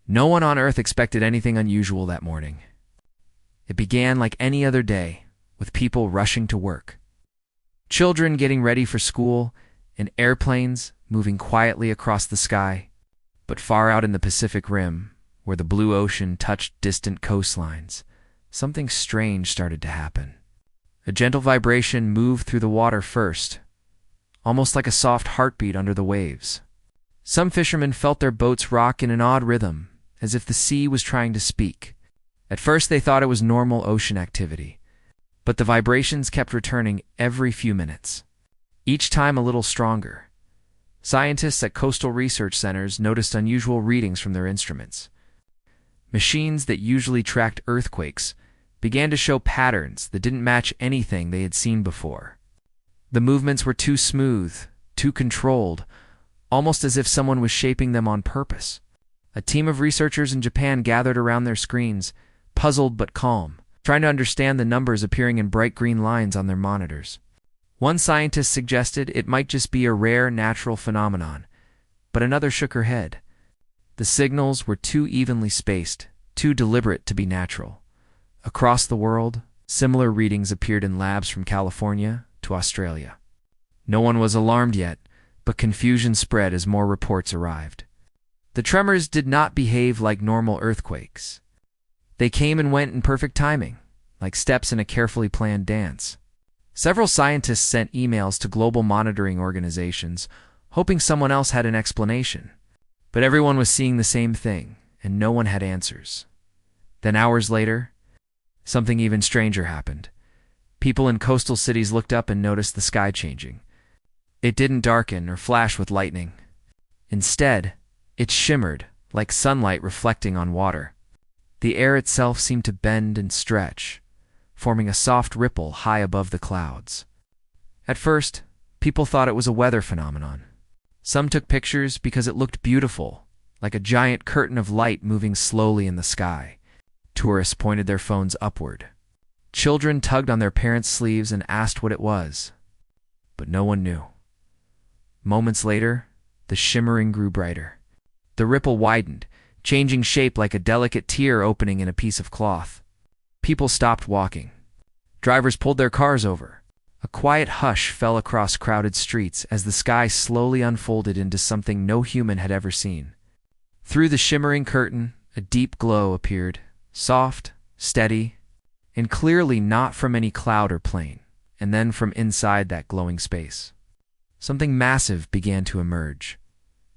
No one on Earth expected anything unusual that morning. It began like any other day, with people rushing to work, children getting ready for school, and airplanes moving quietly across the sky. But far out in the Pacific Rim, where the blue ocean touched distant coastlines, something strange started to happen. A gentle vibration moved through the water first, almost like a soft heartbeat under the waves. Some fishermen felt their boats rock in an odd rhythm, as if the sea was trying to speak. At first they thought it was normal ocean activity, but the vibrations kept returning every few minutes, each time a little stronger. Scientists at coastal research centers noticed unusual readings from their instruments. Machines that usually tracked earthquakes began to show patterns that didn't match anything they had seen before. The movements were too smooth, too controlled, almost as if someone was shaping them on purpose. A team of researchers in Japan gathered around their screens, puzzled but calm, trying to understand the numbers appearing in bright green lines on their monitors. One scientist suggested it might just be a rare natural phenomenon, but another shook her head. The signals were too evenly spaced, too deliberate to be natural. Across the world, similar readings appeared in labs from California to Australia. No one was alarmed yet, but confusion spread as more reports arrived. The tremors did not behave like normal earthquakes. They came and went in perfect timing, like steps in a carefully planned dance. Several scientists sent emails to global monitoring organizations, hoping someone else had an explanation. But everyone was seeing the same thing, and no one had answers. Then hours later, something even stranger happened. People in coastal cities looked up and noticed the sky changing. It didn't darken or flash with lightning. Instead, it shimmered, like sunlight reflecting on water. The air itself seemed to bend and stretch, forming a soft ripple high above the clouds. At first, people thought it was a weather phenomenon. Some took pictures because it looked beautiful, like a giant curtain of light moving slowly in the sky. Tourists pointed their phones upward. Children tugged on their parents' sleeves and asked what it was, but no one knew. Moments later, the shimmering grew brighter. The ripple widened, changing shape like a delicate tear opening in a piece of cloth. People stopped walking. Drivers pulled their cars over. A quiet hush fell across crowded streets as the sky slowly unfolded into something no human had ever seen. Through the shimmering curtain, a deep glow appeared, soft, steady, and clearly not from any cloud or plane. And then from inside that glowing space, something massive began to emerge.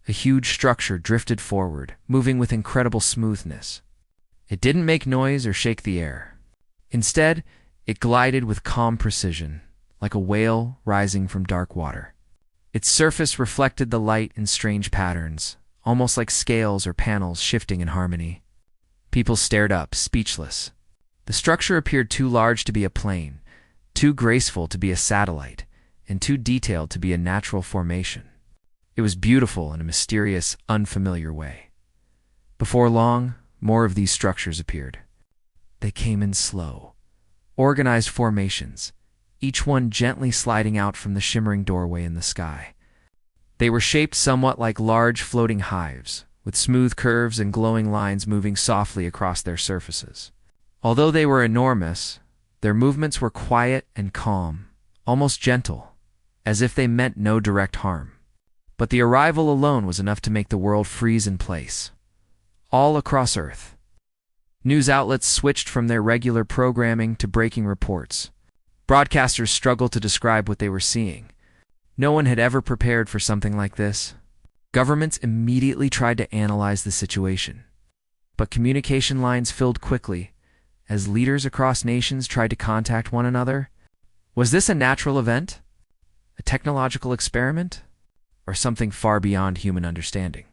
A huge structure drifted forward, moving with incredible smoothness. It didn't make noise or shake the air. Instead, it glided with calm precision, like a whale rising from dark water. Its surface reflected the light in strange patterns, almost like scales or panels shifting in harmony. People stared up, speechless. The structure appeared too large to be a plane, too graceful to be a satellite, and too detailed to be a natural formation. It was beautiful in a mysterious, unfamiliar way. Before long, more of these structures appeared. They came in slow, organized formations, each one gently sliding out from the shimmering doorway in the sky. They were shaped somewhat like large floating hives, with smooth curves and glowing lines moving softly across their surfaces. Although they were enormous, their movements were quiet and calm, almost gentle, as if they meant no direct harm. But the arrival alone was enough to make the world freeze in place. All across Earth, news outlets switched from their regular programming to breaking reports. Broadcasters struggled to describe what they were seeing. No one had ever prepared for something like this. Governments immediately tried to analyze the situation. But communication lines filled quickly as leaders across nations tried to contact one another. Was this a natural event? A technological experiment? Or something far beyond human understanding?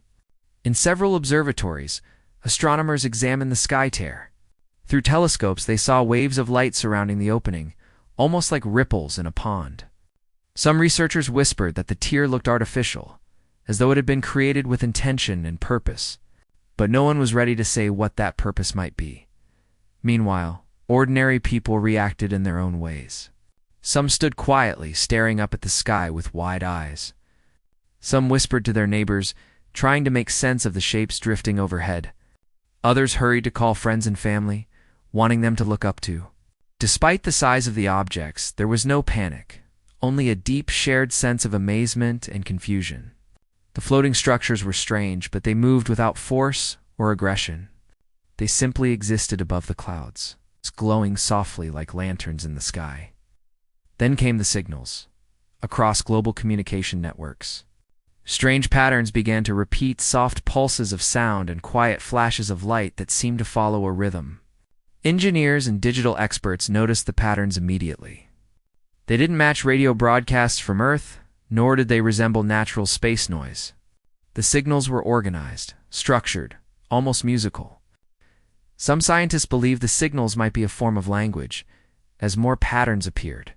In several observatories, astronomers examined the sky tear. Through telescopes, they saw waves of light surrounding the opening, almost like ripples in a pond. Some researchers whispered that the tear looked artificial, as though it had been created with intention and purpose. But no one was ready to say what that purpose might be. Meanwhile, ordinary people reacted in their own ways. Some stood quietly, staring up at the sky with wide eyes. Some whispered to their neighbors, trying to make sense of the shapes drifting overhead. Others hurried to call friends and family, wanting them to look up to. Despite the size of the objects, there was no panic, only a deep shared sense of amazement and confusion. The floating structures were strange, but they moved without force or aggression. They simply existed above the clouds, glowing softly like lanterns in the sky. Then came the signals, across global communication networks. Strange patterns began to repeat, soft pulses of sound and quiet flashes of light that seemed to follow a rhythm. Engineers and digital experts noticed the patterns immediately. They didn't match radio broadcasts from Earth, nor did they resemble natural space noise. The signals were organized, structured, almost musical. Some scientists believe the signals might be a form of language, as more patterns appeared.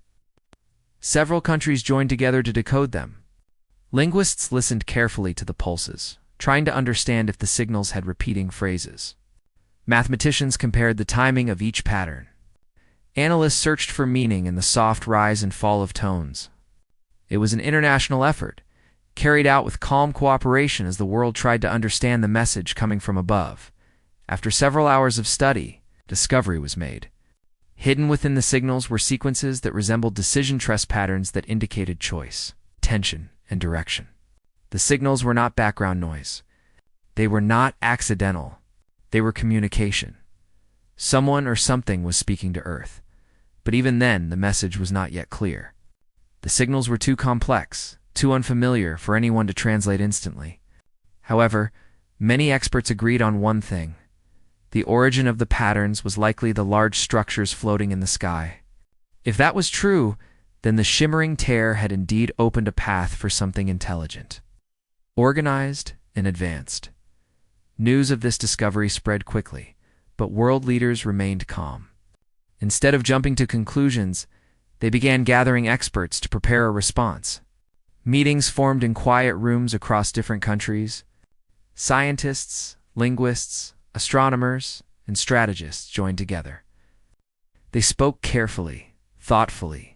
Several countries joined together to decode them. Linguists listened carefully to the pulses, trying to understand if the signals had repeating phrases. Mathematicians compared the timing of each pattern. Analysts searched for meaning in the soft rise and fall of tones. It was an international effort, carried out with calm cooperation as the world tried to understand the message coming from above. After several hours of study, discovery was made. Hidden within the signals were sequences that resembled decision tree patterns that indicated choice, tension, and direction. The signals were not background noise. They were not accidental. They were communication. Someone or something was speaking to Earth. But even then, the message was not yet clear. The signals were too complex, too unfamiliar for anyone to translate instantly. However, many experts agreed on one thing. The origin of the patterns was likely the large structures floating in the sky. If that was true, then the shimmering tear had indeed opened a path for something intelligent, organized and advanced. News of this discovery spread quickly, but world leaders remained calm. Instead of jumping to conclusions, they began gathering experts to prepare a response. Meetings formed in quiet rooms across different countries. Scientists, linguists, astronomers, and strategists joined together. They spoke carefully, thoughtfully,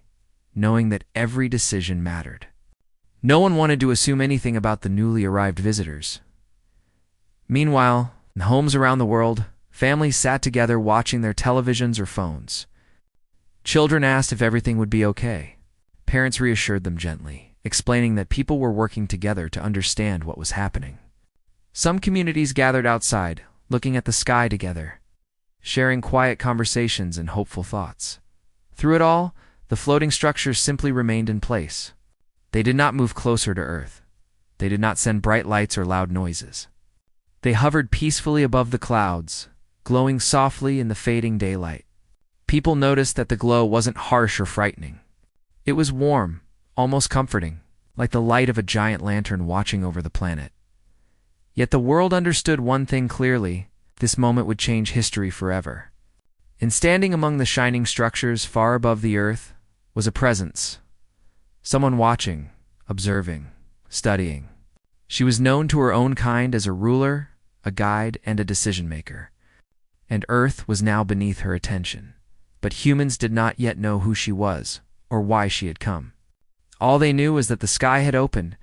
knowing that every decision mattered. No one wanted to assume anything about the newly arrived visitors. Meanwhile, in homes around the world, families sat together watching their televisions or phones. Children asked if everything would be okay. Parents reassured them gently, explaining that people were working together to understand what was happening. Some communities gathered outside, looking at the sky together, sharing quiet conversations and hopeful thoughts. Through it all, the floating structures simply remained in place. They did not move closer to Earth. They did not send bright lights or loud noises. They hovered peacefully above the clouds, glowing softly in the fading daylight. People noticed that the glow wasn't harsh or frightening. It was warm, almost comforting, like the light of a giant lantern watching over the planet. Yet the world understood one thing clearly: this moment would change history forever. And standing among the shining structures far above the Earth was a presence. Someone watching, observing, studying. She was known to her own kind as a ruler, a guide, and a decision-maker. And Earth was now beneath her attention. But humans did not yet know who she was, or why she had come. All they knew was that the sky had opened,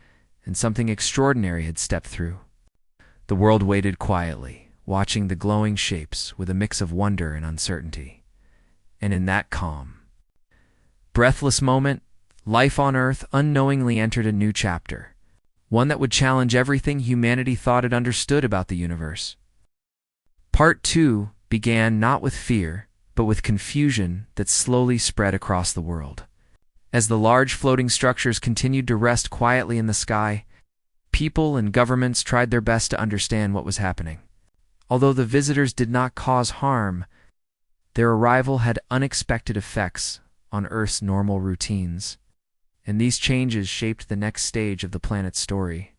and something extraordinary had stepped through. The world waited quietly, watching the glowing shapes with a mix of wonder and uncertainty. And in that calm, breathless moment, life on Earth unknowingly entered a new chapter, one that would challenge everything humanity thought it understood about the universe. Part 2 began not with fear, but with confusion that slowly spread across the world. As the large floating structures continued to rest quietly in the sky, people and governments tried their best to understand what was happening. Although the visitors did not cause harm, their arrival had unexpected effects on Earth's normal routines. And these changes shaped the next stage of the planet's story.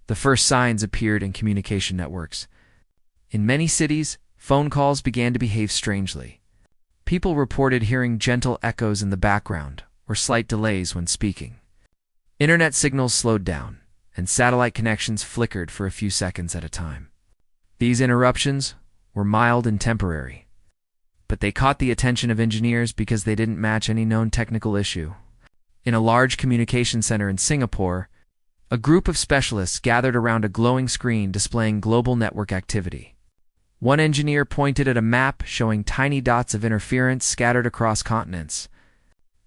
The first signs appeared in communication networks. In many cities, phone calls began to behave strangely. People reported hearing gentle echoes in the background or slight delays when speaking. Internet signals slowed down, and satellite connections flickered for a few seconds at a time. These interruptions were mild and temporary, but they caught the attention of engineers because they didn't match any known technical issue. In a large communication center in Singapore, a group of specialists gathered around a glowing screen displaying global network activity. One engineer pointed at a map showing tiny dots of interference scattered across continents.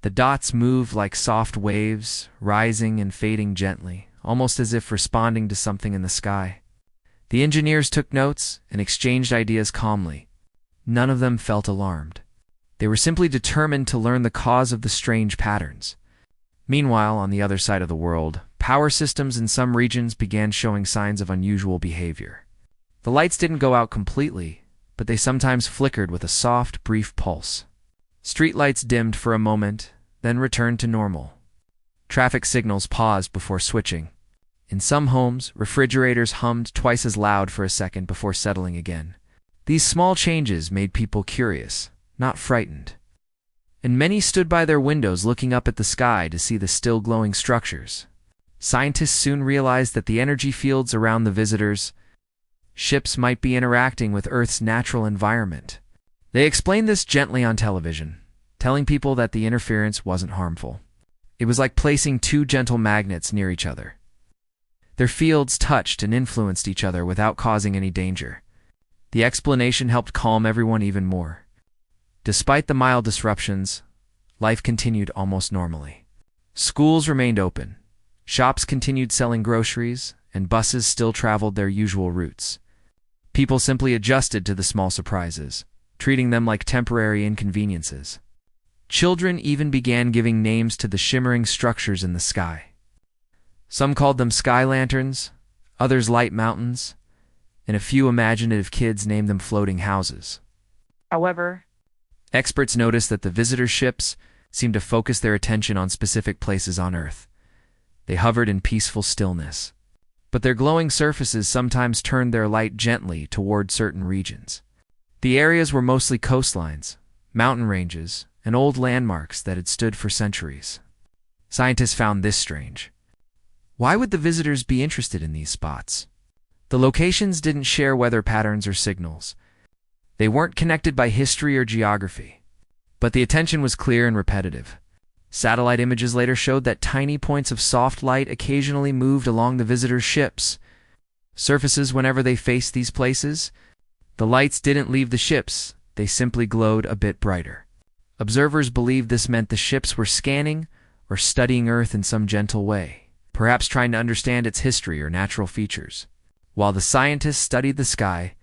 The dots moved like soft waves, rising and fading gently, almost as if responding to something in the sky. The engineers took notes and exchanged ideas calmly. None of them felt alarmed. They were simply determined to learn the cause of the strange patterns. Meanwhile, on the other side of the world, power systems in some regions began showing signs of unusual behavior. The lights didn't go out completely, but they sometimes flickered with a soft, brief pulse. Streetlights dimmed for a moment, then returned to normal. Traffic signals paused before switching. In some homes, refrigerators hummed twice as loud for a second before settling again. These small changes made people curious, not frightened. And many stood by their windows looking up at the sky to see the still glowing structures. Scientists soon realized that the energy fields around the visitors' ships might be interacting with Earth's natural environment. They explained this gently on television, telling people that the interference wasn't harmful. It was like placing two gentle magnets near each other. Their fields touched and influenced each other without causing any danger. The explanation helped calm everyone even more. Despite the mild disruptions, life continued almost normally. Schools remained open, shops continued selling groceries, and buses still traveled their usual routes. People simply adjusted to the small surprises, treating them like temporary inconveniences. Children even began giving names to the shimmering structures in the sky. Some called them sky lanterns, others light mountains, and a few imaginative kids named them floating houses. However, experts noticed that the visitor ships seemed to focus their attention on specific places on Earth. They hovered in peaceful stillness, but their glowing surfaces sometimes turned their light gently toward certain regions. The areas were mostly coastlines, mountain ranges, and old landmarks that had stood for centuries. Scientists found this strange. Why would the visitors be interested in these spots? The locations didn't share weather patterns or signals. They weren't connected by history or geography. But the attention was clear and repetitive. Satellite images later showed that tiny points of soft light occasionally moved along the visitors' ships' surfaces whenever they faced these places. The lights didn't leave the ships, they simply glowed a bit brighter. Observers believed this meant the ships were scanning or studying Earth in some gentle way, perhaps trying to understand its history or natural features. While the scientists studied the sky,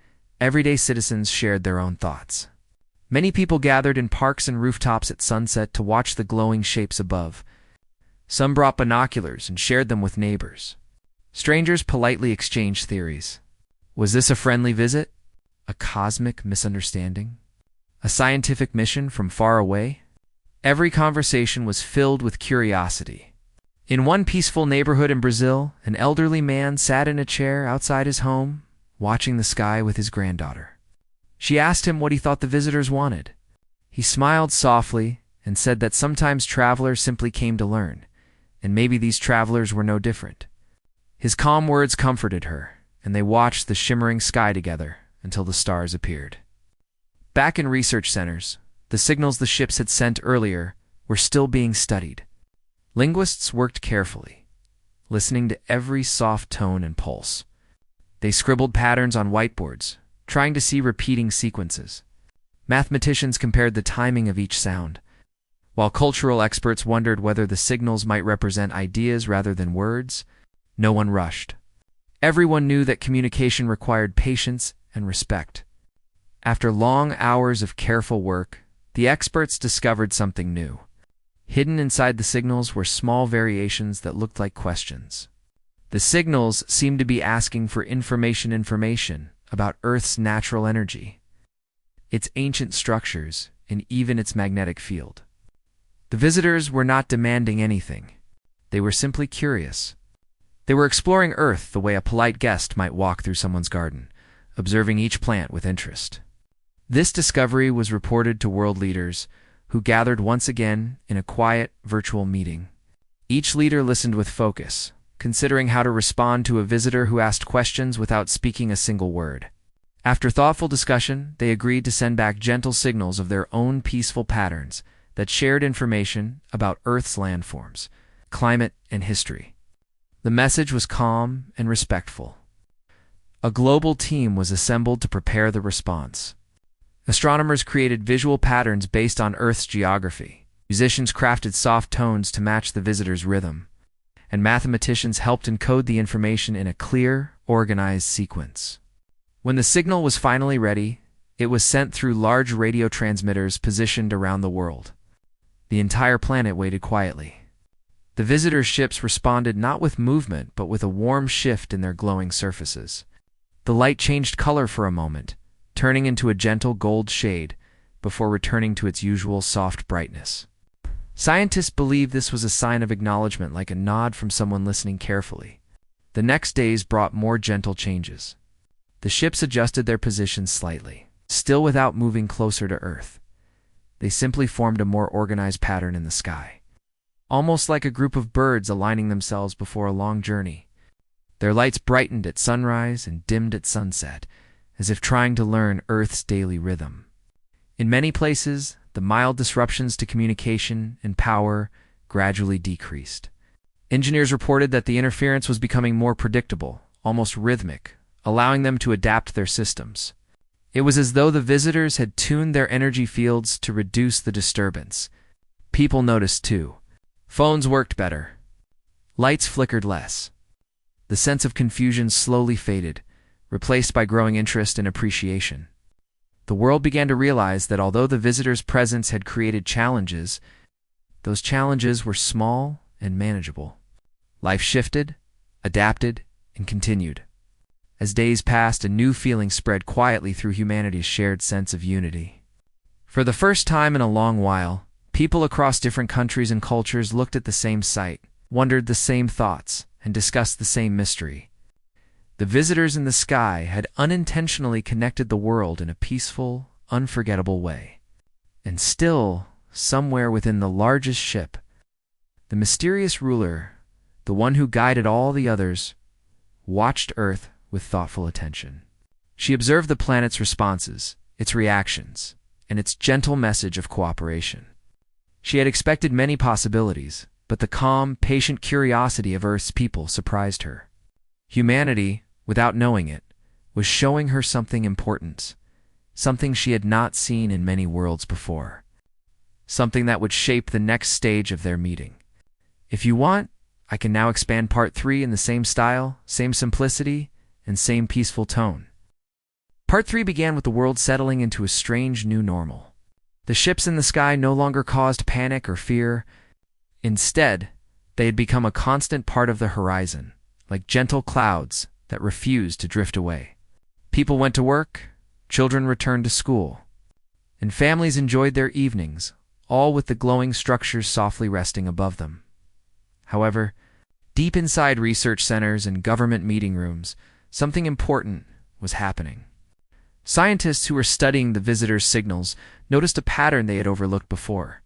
everyday citizens shared their own thoughts. Many people gathered in parks and rooftops at sunset to watch the glowing shapes above. Some brought binoculars and shared them with neighbors. Strangers politely exchanged theories. Was this a friendly visit? A cosmic misunderstanding? A scientific mission from far away? Every conversation was filled with curiosity. In one peaceful neighborhood in Brazil, an elderly man sat in a chair outside his home, watching the sky with his granddaughter. She asked him what he thought the visitors wanted. He smiled softly and said that sometimes travelers simply came to learn, and maybe these travelers were no different. His calm words comforted her, and they watched the shimmering sky together until the stars appeared. Back in research centers, the signals the ships had sent earlier were still being studied. Linguists worked carefully, listening to every soft tone and pulse. They scribbled patterns on whiteboards, trying to see repeating sequences. Mathematicians compared the timing of each sound, while cultural experts wondered whether the signals might represent ideas rather than words. No one rushed. Everyone knew that communication required patience and respect. After long hours of careful work, the experts discovered something new. Hidden inside the signals were small variations that looked like questions. The signals seemed to be asking for information about Earth's natural energy, its ancient structures, and even its magnetic field. The visitors were not demanding anything. They were simply curious. They were exploring Earth the way a polite guest might walk through someone's garden, observing each plant with interest. This discovery was reported to world leaders, who gathered once again in a quiet, virtual meeting. Each leader listened with focus, considering how to respond to a visitor who asked questions without speaking a single word. After thoughtful discussion, they agreed to send back gentle signals of their own peaceful patterns that shared information about Earth's landforms, climate, and history. The message was calm and respectful. A global team was assembled to prepare the response. Astronomers created visual patterns based on Earth's geography. Musicians crafted soft tones to match the visitors' rhythm, and mathematicians helped encode the information in a clear, organized sequence. When the signal was finally ready, it was sent through large radio transmitters positioned around the world. The entire planet waited quietly. The visitors' ships responded not with movement, but with a warm shift in their glowing surfaces. The light changed color for a moment, turning into a gentle gold shade before returning to its usual soft brightness. Scientists believed this was a sign of acknowledgement, like a nod from someone listening carefully. The next days brought more gentle changes. The ships adjusted their positions slightly, still without moving closer to Earth. They simply formed a more organized pattern in the sky, almost like a group of birds aligning themselves before a long journey. Their lights brightened at sunrise and dimmed at sunset, as if trying to learn Earth's daily rhythm. In many places, the mild disruptions to communication and power gradually decreased. Engineers reported that the interference was becoming more predictable, almost rhythmic, allowing them to adapt their systems. It was as though the visitors had tuned their energy fields to reduce the disturbance. People noticed too. Phones worked better. Lights flickered less. The sense of confusion slowly faded, replaced by growing interest and appreciation. The world began to realize that although the visitors' presence had created challenges, those challenges were small and manageable. Life shifted, adapted, and continued. As days passed, a new feeling spread quietly through humanity's shared sense of unity. For the first time in a long while, people across different countries and cultures looked at the same sight, wondered the same thoughts, and discussed the same mystery. The visitors in the sky had unintentionally connected the world in a peaceful, unforgettable way. And still, somewhere within the largest ship, the mysterious ruler, the one who guided all the others, watched Earth with thoughtful attention. She observed the planet's responses, its reactions, and its gentle message of cooperation. She had expected many possibilities, but the calm, patient curiosity of Earth's people surprised her. Humanity, without knowing it, was showing her something important, something she had not seen in many worlds before, something that would shape the next stage of their meeting. If you want, I can now expand part 3 in the same style, same simplicity, and same peaceful tone. Part 3 began with the world settling into a strange new normal. The ships in the sky no longer caused panic or fear. Instead, they had become a constant part of the horizon, like gentle clouds that refused to drift away. People went to work, children returned to school, and families enjoyed their evenings, all with the glowing structures softly resting above them. However, deep inside research centers and government meeting rooms, something important was happening. Scientists who were studying the visitors' signals noticed a pattern they had overlooked before.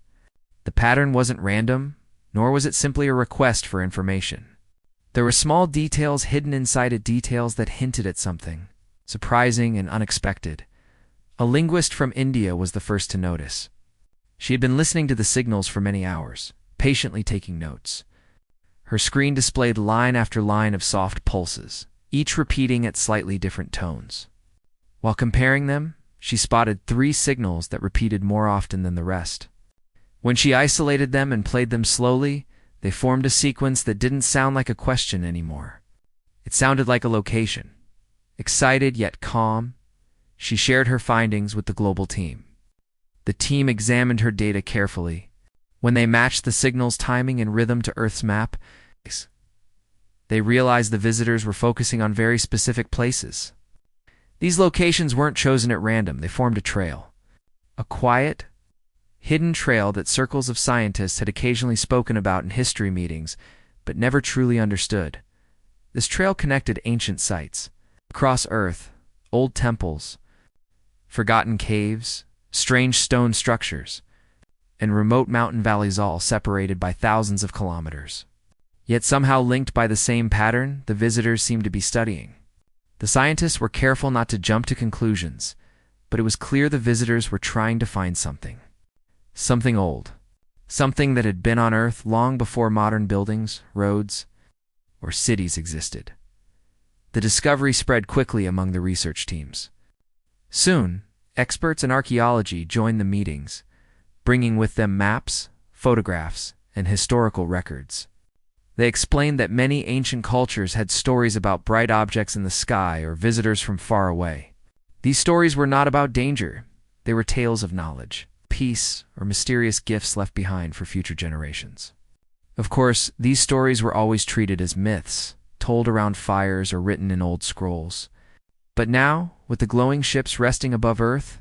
The pattern wasn't random, nor was it simply a request for information. There were small details hidden inside it, details that hinted at something surprising and unexpected. A linguist from India was the first to notice. She had been listening to the signals for many hours, patiently taking notes. Her screen displayed line after line of soft pulses, each repeating at slightly different tones. While comparing them, she spotted 3 signals that repeated more often than the rest. When she isolated them and played them slowly, they formed a sequence that didn't sound like a question anymore. It sounded like a location. Excited yet calm, she shared her findings with the global team. The team examined her data carefully. When they matched the signal's timing and rhythm to Earth's map, they realized the visitors were focusing on very specific places. These locations weren't chosen at random, they formed a trail. A quiet, hidden trail that circles of scientists had occasionally spoken about in history meetings, but never truly understood. This trail connected ancient sites. Across Earth, old temples, forgotten caves, strange stone structures, and remote mountain valleys, all separated by thousands of kilometers. Yet somehow linked by the same pattern the visitors seemed to be studying. The scientists were careful not to jump to conclusions, but it was clear the visitors were trying to find something. Something old. Something that had been on Earth long before modern buildings, roads, or cities existed. The discovery spread quickly among the research teams. Soon, experts in archaeology joined the meetings, bringing with them maps, photographs, and historical records. They explained that many ancient cultures had stories about bright objects in the sky or visitors from far away. These stories were not about danger. They were tales of knowledge, peace, or mysterious gifts left behind for future generations. Of course, these stories were always treated as myths, told around fires or written in old scrolls. But now, with the glowing ships resting above Earth,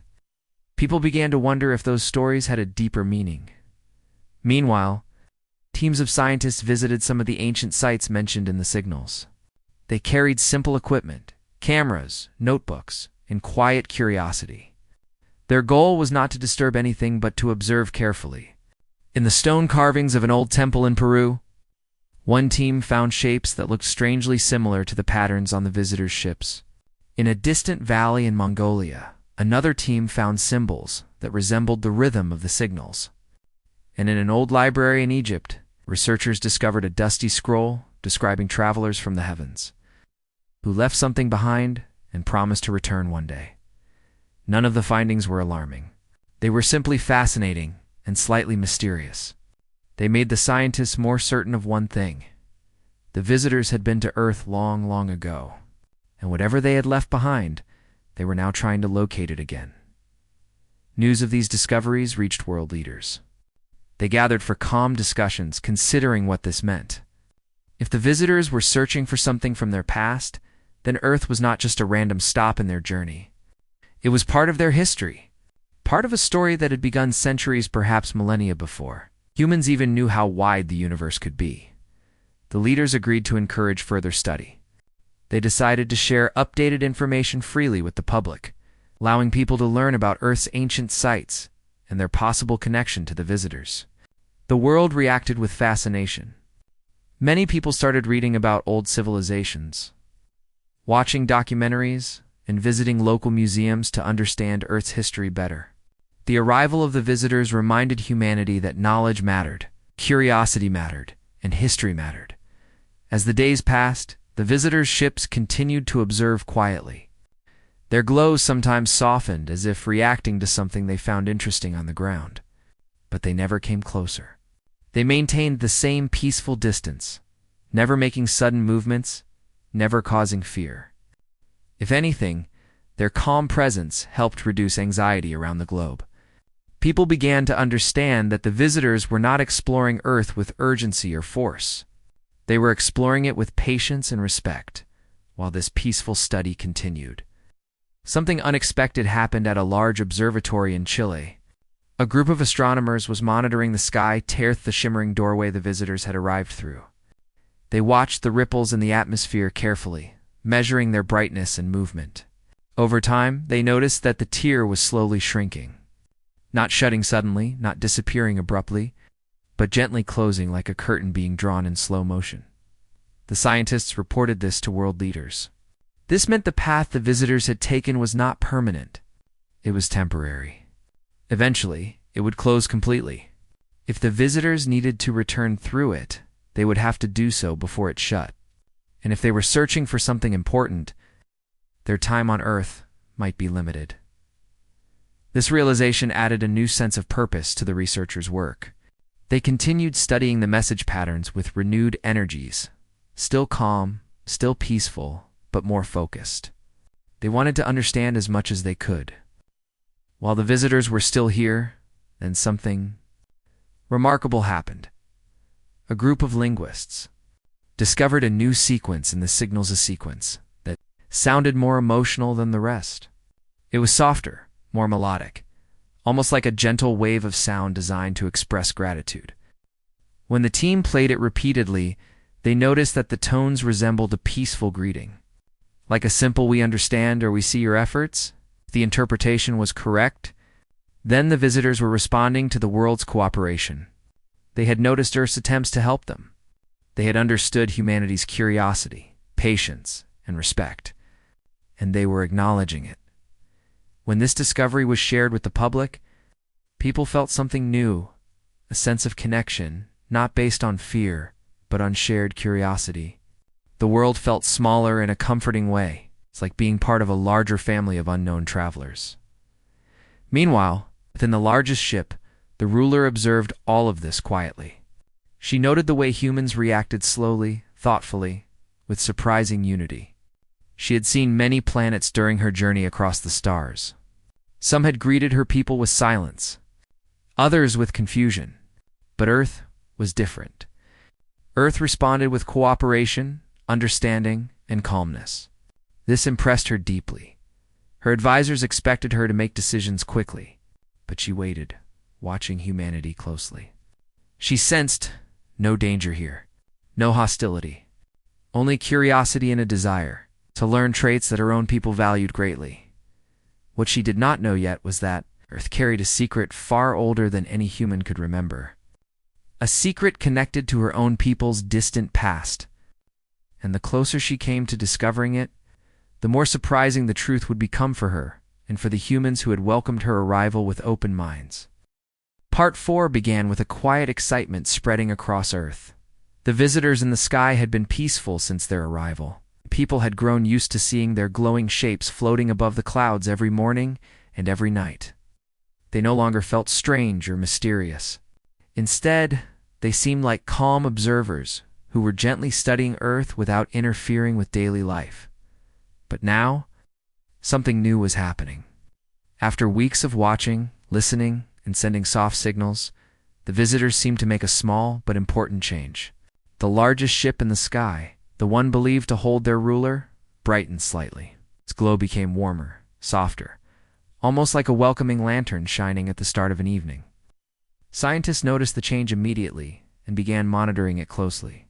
people began to wonder if those stories had a deeper meaning. Meanwhile, teams of scientists visited some of the ancient sites mentioned in the signals. They carried simple equipment, cameras, notebooks, and quiet curiosity. Their goal was not to disturb anything but to observe carefully. In the stone carvings of an old temple in Peru, one team found shapes that looked strangely similar to the patterns on the visitors' ships. In a distant valley in Mongolia, another team found symbols that resembled the rhythm of the signals. And in an old library in Egypt, researchers discovered a dusty scroll describing travelers from the heavens, who left something behind and promised to return one day. None of the findings were alarming. They were simply fascinating and slightly mysterious. They made the scientists more certain of one thing. The visitors had been to Earth long, long ago, and whatever they had left behind, they were now trying to locate it again. News of these discoveries reached world leaders. They gathered for calm discussions, considering what this meant. If the visitors were searching for something from their past, then Earth was not just a random stop in their journey. It was part of their history, part of a story that had begun centuries, perhaps millennia before. Humans even knew how wide the universe could be. The leaders agreed to encourage further study. They decided to share updated information freely with the public, allowing people to learn about Earth's ancient sites and their possible connection to the visitors. The world reacted with fascination. Many people started reading about old civilizations, watching documentaries, and visiting local museums to understand Earth's history better. The arrival of the visitors reminded humanity that knowledge mattered, curiosity mattered, and history mattered. As the days passed, the visitors' ships continued to observe quietly. Their glow sometimes softened as if reacting to something they found interesting on the ground. But they never came closer. They maintained the same peaceful distance, never making sudden movements, never causing fear. If anything, their calm presence helped reduce anxiety around the globe. People began to understand that the visitors were not exploring Earth with urgency or force. They were exploring it with patience and respect, while this peaceful study continued. Something unexpected happened at a large observatory in Chile. A group of astronomers was monitoring the sky tear the shimmering doorway the visitors had arrived through. They watched the ripples in the atmosphere carefully, measuring their brightness and movement. Over time, they noticed that the tear was slowly shrinking. Not shutting suddenly, not disappearing abruptly, but gently closing like a curtain being drawn in slow motion. The scientists reported this to world leaders. This meant the path the visitors had taken was not permanent. It was temporary. Eventually, it would close completely. If the visitors needed to return through it, they would have to do so before it shut. And if they were searching for something important, their time on Earth might be limited. This realization added a new sense of purpose to the researchers' work. They continued studying the message patterns with renewed energies, still calm, still peaceful, but more focused. They wanted to understand as much as they could. While the visitors were still here, then something remarkable happened. A group of linguists discovered a new sequence in the signals sequence that sounded more emotional than the rest. It was softer, more melodic, almost like a gentle wave of sound designed to express gratitude. When the team played it repeatedly, they noticed that the tones resembled a peaceful greeting. Like a simple "we understand" or "we see your efforts." If the interpretation was correct, then the visitors were responding to the world's cooperation. They had noticed Earth's attempts to help them. They had understood humanity's curiosity, patience, and respect, and they were acknowledging it. When this discovery was shared with the public, people felt something new, a sense of connection, not based on fear, but on shared curiosity. The world felt smaller in a comforting way. It's like being part of a larger family of unknown travelers. Meanwhile, within the largest ship, the ruler observed all of this quietly. She noted the way humans reacted slowly, thoughtfully, with surprising unity. She had seen many planets during her journey across the stars. Some had greeted her people with silence, others with confusion. But Earth was different. Earth responded with cooperation, understanding, and calmness. This impressed her deeply. Her advisors expected her to make decisions quickly, but she waited, watching humanity closely. She sensed no danger here, no hostility, only curiosity and a desire to learn traits that her own people valued greatly. What she did not know yet was that Earth carried a secret far older than any human could remember. A secret connected to her own people's distant past. And the closer she came to discovering it, the more surprising the truth would become for her and for the humans who had welcomed her arrival with open minds. Part 4 began with a quiet excitement spreading across Earth. The visitors in the sky had been peaceful since their arrival. People had grown used to seeing their glowing shapes floating above the clouds every morning and every night. They no longer felt strange or mysterious. Instead, they seemed like calm observers who were gently studying Earth without interfering with daily life. But now, something new was happening. After weeks of watching, listening, and sending soft signals, the visitors seemed to make a small but important change. The largest ship in the sky, the one believed to hold their ruler, brightened slightly. Its glow became warmer, softer, almost like a welcoming lantern shining at the start of an evening. Scientists noticed the change immediately and began monitoring it closely.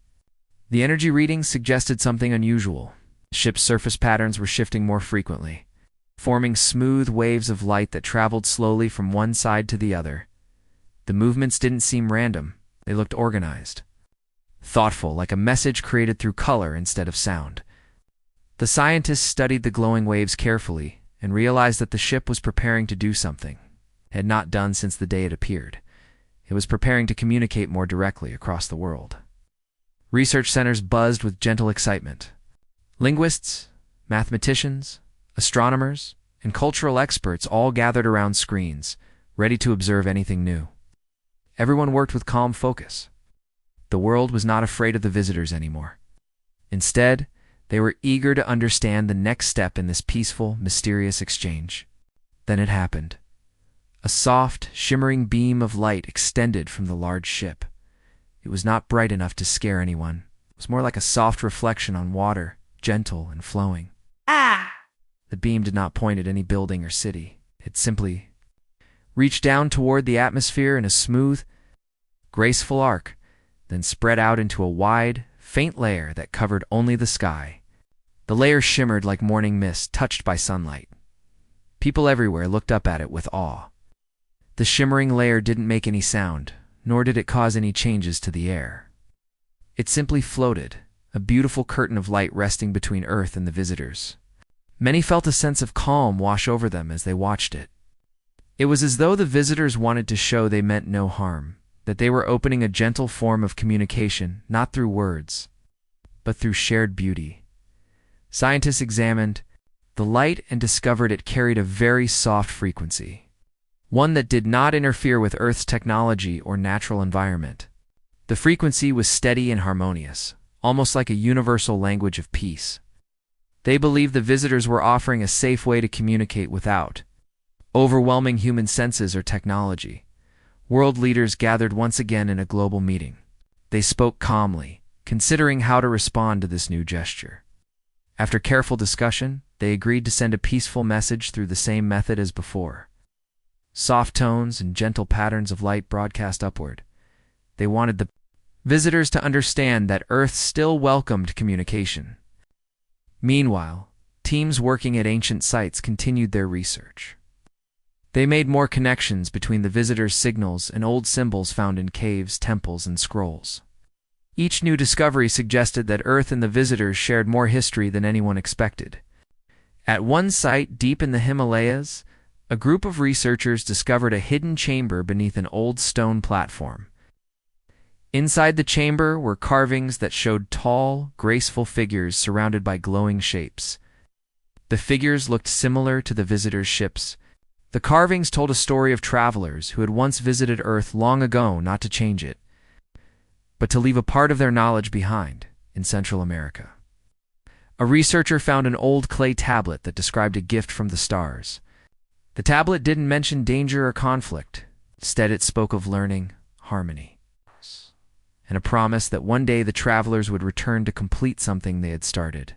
The energy readings suggested something unusual. The ship's surface patterns were shifting more frequently, forming smooth waves of light that traveled slowly from one side to the other. The movements didn't seem random. They looked organized, thoughtful, like a message created through color instead of sound. The scientists studied the glowing waves carefully and realized that the ship was preparing to do something it had not done since the day it appeared. It was preparing to communicate more directly across the world. Research centers buzzed with gentle excitement. Linguists, mathematicians, astronomers, and cultural experts all gathered around screens, ready to observe anything new. Everyone worked with calm focus. The world was not afraid of the visitors anymore. Instead, they were eager to understand the next step in this peaceful, mysterious exchange. Then it happened. A soft, shimmering beam of light extended from the large ship. It was not bright enough to scare anyone. It was more like a soft reflection on water, gentle and flowing. The beam did not point at any building or city. It simply reached down toward the atmosphere in a smooth, graceful arc, then spread out into a wide, faint layer that covered only the sky. The layer shimmered like morning mist touched by sunlight. People everywhere looked up at it with awe. The shimmering layer didn't make any sound, nor did it cause any changes to the air. It simply floated, a beautiful curtain of light resting between Earth and the visitors. Many felt a sense of calm wash over them as they watched it. It was as though the visitors wanted to show they meant no harm, that they were opening a gentle form of communication, not through words, but through shared beauty. Scientists examined the light and discovered it carried a very soft frequency, one that did not interfere with Earth's technology or natural environment. The frequency was steady and harmonious, almost like a universal language of peace. They believed the visitors were offering a safe way to communicate without overwhelming human senses or technology. World leaders gathered once again in a global meeting. They spoke calmly, considering how to respond to this new gesture. After careful discussion, they agreed to send a peaceful message through the same method as before. Soft tones and gentle patterns of light broadcast upward. They wanted the visitors to understand that Earth still welcomed communication. Meanwhile, teams working at ancient sites continued their research. They made more connections between the visitors' signals and old symbols found in caves, temples, and scrolls. Each new discovery suggested that Earth and the visitors shared more history than anyone expected. At one site deep in the Himalayas, a group of researchers discovered a hidden chamber beneath an old stone platform. Inside the chamber were carvings that showed tall, graceful figures surrounded by glowing shapes. The figures looked similar to the visitors' ships. The carvings told a story of travelers who had once visited Earth long ago, not to change it, but to leave a part of their knowledge behind in Central America. A researcher found an old clay tablet that described a gift from the stars. The tablet didn't mention danger or conflict. Instead, it spoke of learning, harmony, and a promise that one day the travelers would return to complete something they had started.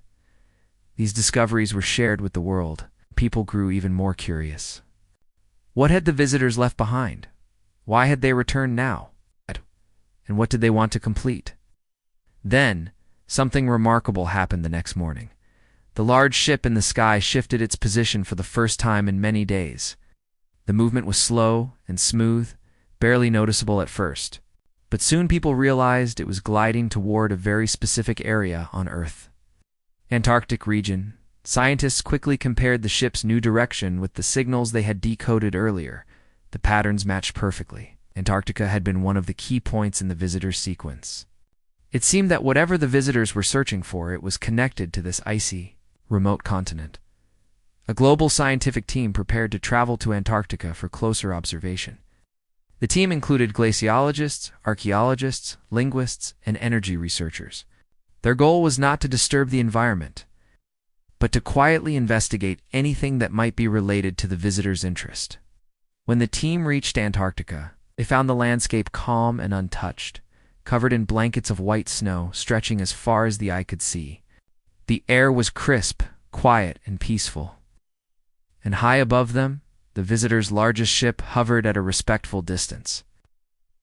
These discoveries were shared with the world. People grew even more curious. What had the visitors left behind? Why had they returned now? And what did they want to complete? Then, something remarkable happened the next morning. The large ship in the sky shifted its position for the first time in many days. The movement was slow and smooth, barely noticeable at first. But soon people realized it was gliding toward a very specific area on Earth. Antarctic region. Scientists quickly compared the ship's new direction with the signals they had decoded earlier. The patterns matched perfectly. Antarctica had been one of the key points in the visitors' sequence. It seemed that whatever the visitors were searching for, it was connected to this icy, remote continent. A global scientific team prepared to travel to Antarctica for closer observation. The team included glaciologists, archaeologists, linguists, and energy researchers. Their goal was not to disturb the environment, but to quietly investigate anything that might be related to the visitors' interest. When the team reached Antarctica, they found the landscape calm and untouched, covered in blankets of white snow stretching as far as the eye could see. The air was crisp, quiet, and peaceful. And high above them, the visitors' largest ship hovered at a respectful distance.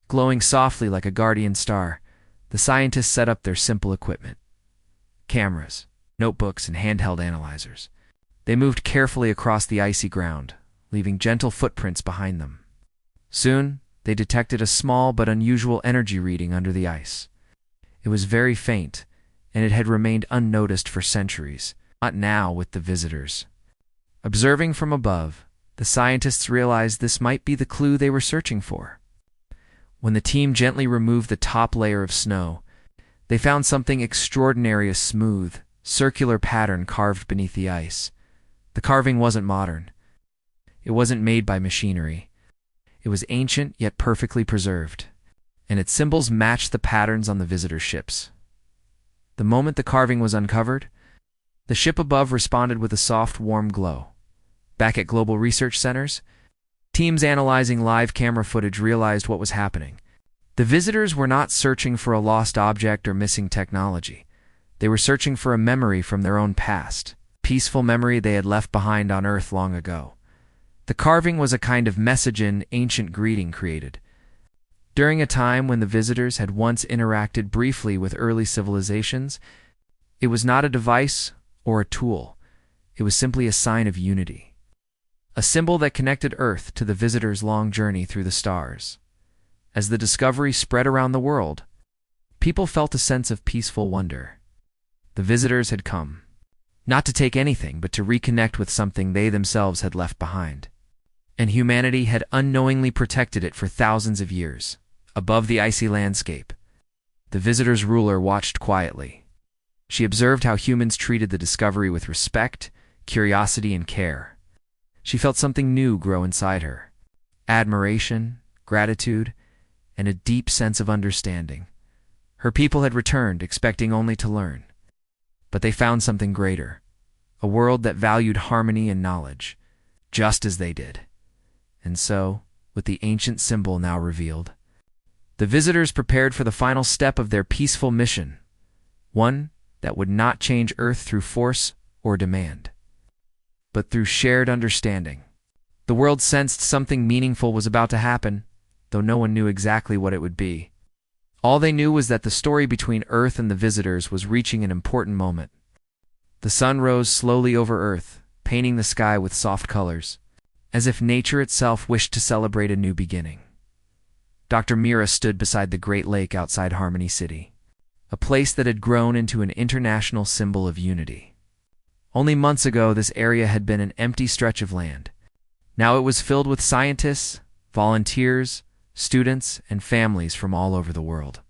Glowing softly like a guardian star, the scientists set up their simple equipment: cameras, notebooks, and handheld analyzers. They moved carefully across the icy ground, leaving gentle footprints behind them. Soon, they detected a small but unusual energy reading under the ice. It was very faint, and it had remained unnoticed for centuries, not now with the visitors. Observing from above, the scientists realized this might be the clue they were searching for. When the team gently removed the top layer of snow, they found something extraordinary: a smooth, circular pattern carved beneath the ice. The carving wasn't modern. It wasn't made by machinery. It was ancient yet perfectly preserved, and its symbols matched the patterns on the visitor ships. The moment the carving was uncovered, the ship above responded with a soft, warm glow. Back at global research centers, teams analyzing live camera footage realized what was happening. The visitors were not searching for a lost object or missing technology. They were searching for a memory from their own past, peaceful memory they had left behind on Earth long ago. The carving was a kind of message, an ancient greeting created during a time when the visitors had once interacted briefly with early civilizations. It was not a device or a tool. It was simply a sign of unity, a symbol that connected Earth to the visitors' long journey through the stars. As the discovery spread around the world, people felt a sense of peaceful wonder. The visitors had come, not to take anything, but to reconnect with something they themselves had left behind. And humanity had unknowingly protected it for thousands of years. Above the icy landscape, the visitors' ruler watched quietly. She observed how humans treated the discovery with respect, curiosity, and care. She felt something new grow inside her: admiration, gratitude, and a deep sense of understanding. Her people had returned, expecting only to learn. But they found something greater: a world that valued harmony and knowledge, just as they did. And so, with the ancient symbol now revealed, the visitors prepared for the final step of their peaceful mission, one that would not change Earth through force or demand, but through shared understanding. The world sensed something meaningful was about to happen, though no one knew exactly what it would be. All they knew was that the story between Earth and the visitors was reaching an important moment. The sun rose slowly over Earth, painting the sky with soft colors, as if nature itself wished to celebrate a new beginning. Dr. Mira stood beside the Great Lake outside Harmony City, a place that had grown into an international symbol of unity. Only months ago, this area had been an empty stretch of land. Now it was filled with scientists, volunteers, students, and families from all over the world.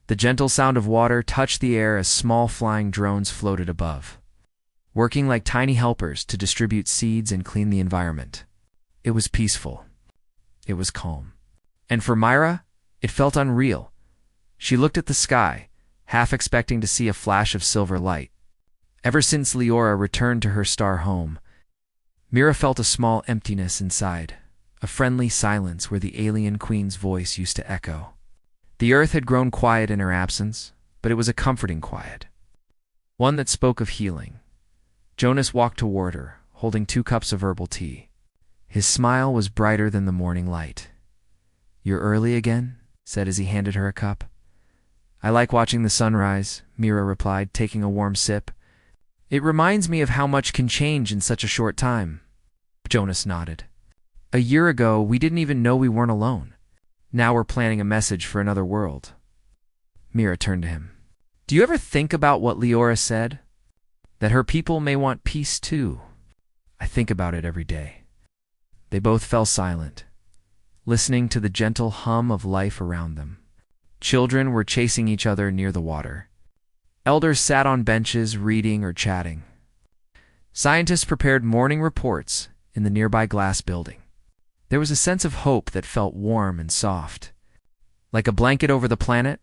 The gentle sound of water touched the air as small flying drones floated above, working like tiny helpers to distribute seeds and clean the environment. It was peaceful. It was calm. And for Myra, it felt unreal. She looked at the sky, half expecting to see a flash of silver light. Ever since Leora returned to her star home, Myra felt a small emptiness inside, a friendly silence where the alien queen's voice used to echo. The earth had grown quiet in her absence, but it was a comforting quiet, one that spoke of healing. Jonas walked toward her, holding 2 cups of herbal tea. His smile was brighter than the morning light. "You're early again?" said as he handed her a cup. "I like watching the sunrise," Myra replied, taking a warm sip. "It reminds me of how much can change in such a short time." Jonas nodded. "A year ago, we didn't even know we weren't alone. Now we're planning a message for another world." Myra turned to him. "Do you ever think about what Leora said? That her people may want peace too?" "I think about it every day." They both fell silent, listening to the gentle hum of life around them. Children were chasing each other near the water. Elders sat on benches reading or chatting. Scientists prepared morning reports in the nearby glass building. There was a sense of hope that felt warm and soft. Like a blanket over the planet,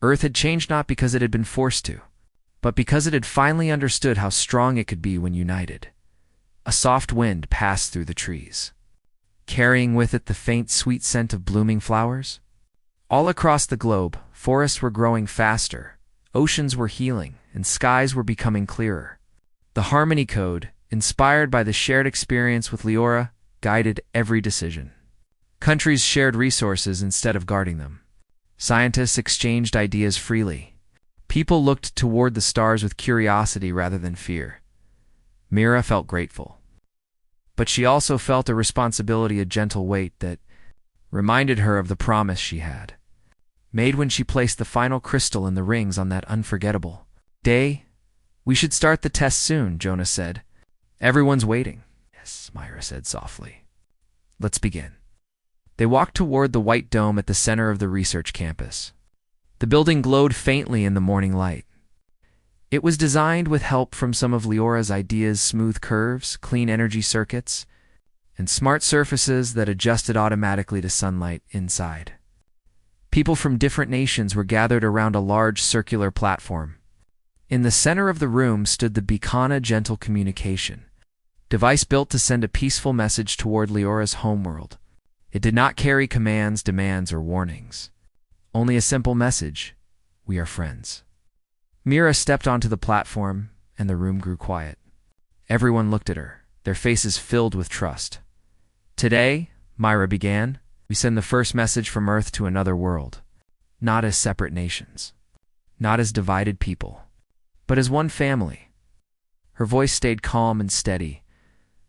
Earth had changed not because it had been forced to, but because it had finally understood how strong it could be when united. A soft wind passed through the trees, carrying with it the faint, sweet scent of blooming flowers. All across the globe, forests were growing faster, oceans were healing, and skies were becoming clearer. The Harmony Code, inspired by the shared experience with Leora, guided every decision. Countries shared resources instead of guarding them. Scientists exchanged ideas freely. People looked toward the stars with curiosity rather than fear. Myra felt grateful. But she also felt a responsibility, a gentle weight that reminded her of the promise she had made when she placed the final crystal in the rings on that unforgettable day. "We should start the test soon," Jonas said. "Everyone's waiting." "Yes," Myra said softly. "Let's begin." They walked toward the white dome at the center of the research campus. The building glowed faintly in the morning light. It was designed with help from some of Leora's ideas: smooth curves, clean energy circuits, and smart surfaces that adjusted automatically to sunlight inside. People from different nations were gathered around a large circular platform. In the center of the room stood the Beacona Gentle Communication device, built to send a peaceful message toward Leora's homeworld. It did not carry commands, demands, or warnings. Only a simple message: we are friends. Myra stepped onto the platform, and the room grew quiet. Everyone looked at her, their faces filled with trust. "Today," Myra began, "we send the first message from Earth to another world. Not as separate nations. Not as divided people. But as one family." Her voice stayed calm and steady.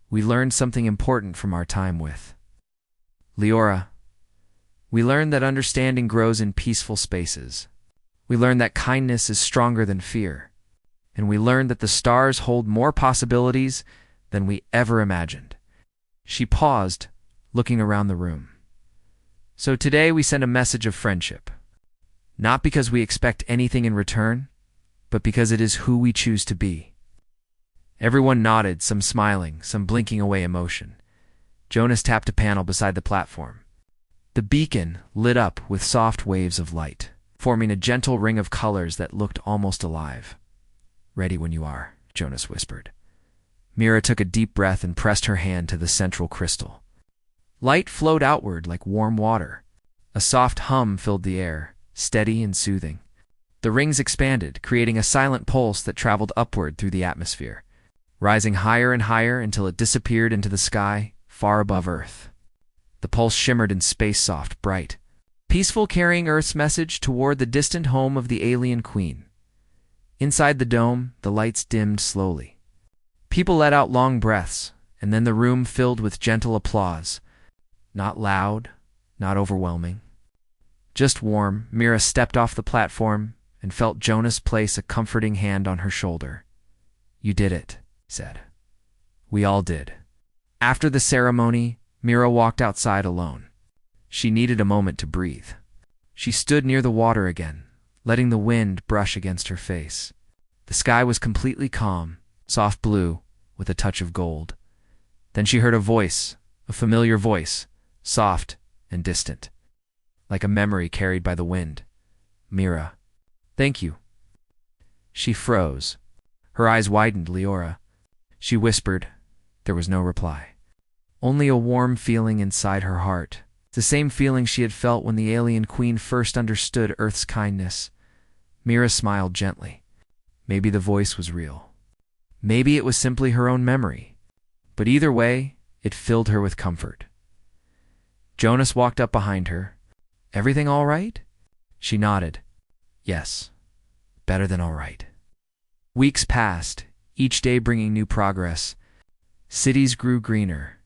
"We learned something important from our time with Leora. We learned that understanding grows in peaceful spaces. We learned that kindness is stronger than fear. And we learned that the stars hold more possibilities than we ever imagined." She paused, looking around the room. "So today we send a message of friendship. Not because we expect anything in return, but because it is who we choose to be." Everyone nodded, some smiling, some blinking away emotion. Jonas tapped a panel beside the platform. The beacon lit up with soft waves of light, forming a gentle ring of colors that looked almost alive. "Ready when you are," Jonas whispered. Myra took a deep breath and pressed her hand to the central crystal. Light flowed outward like warm water. A soft hum filled the air, steady and soothing. The rings expanded, creating a silent pulse that traveled upward through the atmosphere, rising higher and higher until it disappeared into the sky, far above Earth. The pulse shimmered in space, soft, bright, peaceful, carrying Earth's message toward the distant home of the alien queen. Inside the dome, the lights dimmed slowly. People let out long breaths, and then the room filled with gentle applause. Not loud, not overwhelming. Just warm. Myra stepped off the platform and felt Jonas place a comforting hand on her shoulder. "You did it," he said. "We all did." After the ceremony, Myra walked outside alone. She needed a moment to breathe. She stood near the water again, letting the wind brush against her face. The sky was completely calm, soft blue, with a touch of gold. Then she heard a voice, a familiar voice, soft and distant, like a memory carried by the wind. "Mira." "Thank you." She froze. Her eyes widened. "Leora." She whispered. There was no reply. Only a warm feeling inside her heart. The same feeling she had felt when the alien queen first understood Earth's kindness. Mira smiled gently. Maybe the voice was real. Maybe it was simply her own memory. But either way, it filled her with comfort. Jonas walked up behind her. "Everything all right?" She nodded. "Yes, better than all right." Weeks passed, each day bringing new progress. Cities grew greener.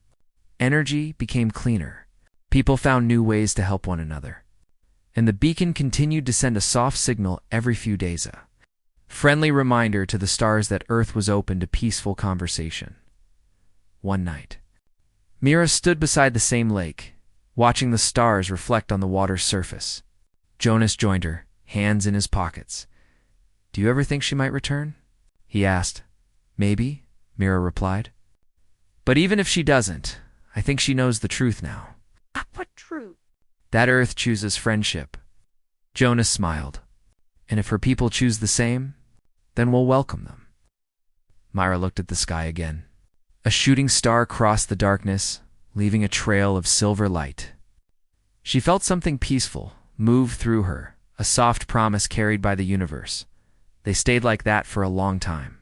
Energy became cleaner. People found new ways to help one another. And the beacon continued to send a soft signal every few days, a friendly reminder to the stars that Earth was open to peaceful conversation. One night, Mira stood beside the same lake, watching the stars reflect on the water's surface. Jonas joined her, hands in his pockets. "Do you ever think she might return?" he asked. "Maybe," Mira replied. "But even if she doesn't, I think she knows the truth now." "What truth?" "That Earth chooses friendship." Jonas smiled. "And if her people choose the same, then we'll welcome them." Myra looked at the sky again. A shooting star crossed the darkness, leaving a trail of silver light. She felt something peaceful move through her, a soft promise carried by the universe. They stayed like that for a long time.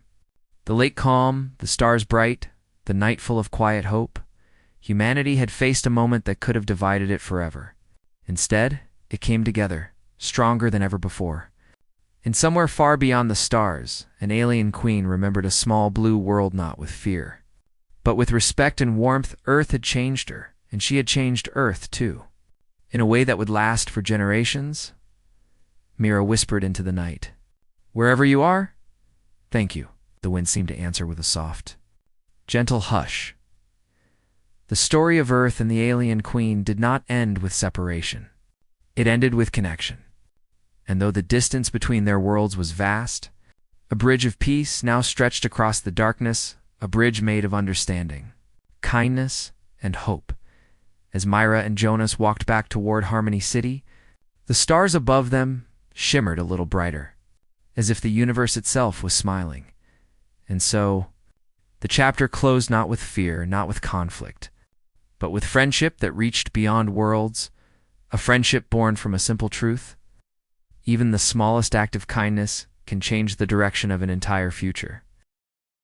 The lake calm, the stars bright, the night full of quiet hope. Humanity had faced a moment that could have divided it forever. Instead, it came together, stronger than ever before. And somewhere far beyond the stars, an alien queen remembered a small blue world not with fear, but with respect and warmth. Earth had changed her, and she had changed Earth too, in a way that would last for generations. Mira whispered into the night. "Wherever you are, thank you," the wind seemed to answer with a soft, gentle hush. The story of Earth and the alien queen did not end with separation. It ended with connection. And though the distance between their worlds was vast, a bridge of peace now stretched across the darkness, a bridge made of understanding, kindness, and hope. As Myra and Jonas walked back toward Harmony City, the stars above them shimmered a little brighter, as if the universe itself was smiling. And so, the chapter closed not with fear, not with conflict, but with friendship that reached beyond worlds, a friendship born from a simple truth. Even the smallest act of kindness can change the direction of an entire future.